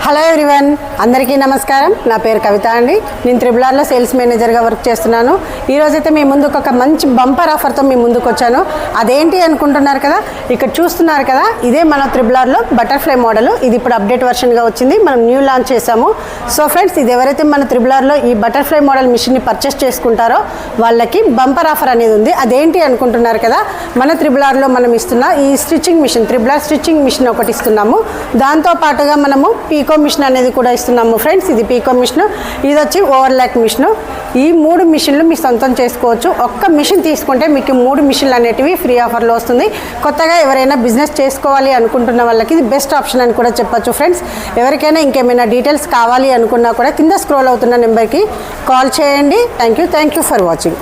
Hello everyone, అందరికీ నమస్కారం. నా పేరు కవిత అండి. నేను త్రిబుల్ ఆర్లో సేల్స్ మేనేజర్గా వర్క్ చేస్తున్నాను. ఈరోజైతే మీ ముందుకు ఒక మంచి బంపర్ ఆఫర్తో మీ ముందుకు వచ్చాను. అదేంటి అనుకుంటున్నారు కదా, ఇక్కడ చూస్తున్నారు కదా, ఇదే మన త్రిబుల్ ఆర్లో బటర్ఫ్లై మోడల్. ఇది ఇప్పుడు అప్డేట్ వర్షన్గా వచ్చింది, మనం న్యూ లాంచ్ చేసాము. సో ఫ్రెండ్స్, ఇది ఎవరైతే మన త్రిబుల్ ఆర్లో ఈ బటర్ఫ్లై మోడల్ మిషన్ని పర్చేస్ చేసుకుంటారో వాళ్ళకి బంపర్ ఆఫర్ అనేది ఉంది. అదేంటి అనుకుంటున్నారు కదా, మన త్రిబుల్ ఆర్లో మనం ఇస్తున్న ఈ stitching machine, triple R stitching machine ఒకటి ఇస్తున్నాము. దాంతో పాటుగా మనము పీకో మిషన్ అనేది కూడా ఇస్తున్నాము ఫ్రెండ్స్. ఇది పీకో మిషన్, ఇది వచ్చి ఓవర్లాక్ మిషన్. ఈ 3 మిషన్లు మీ సొంతం చేసుకోవచ్చు. ఒక్క మిషన్ తీసుకుంటే మీకు 3 మిషన్లు అనేటివి ఫ్రీ ఆఫర్లో వస్తుంది. కొత్తగా ఎవరైనా బిజినెస్ చేసుకోవాలి అనుకుంటున్న వాళ్ళకి ఇది బెస్ట్ ఆప్షన్ అని కూడా చెప్పొచ్చు ఫ్రెండ్స్. ఎవరికైనా ఇంకేమైనా డీటెయిల్స్ కావాలి అనుకున్నా కూడా కింద స్క్రోల్ అవుతున్న నెంబర్కి కాల్ చేయండి. Thank you for watching.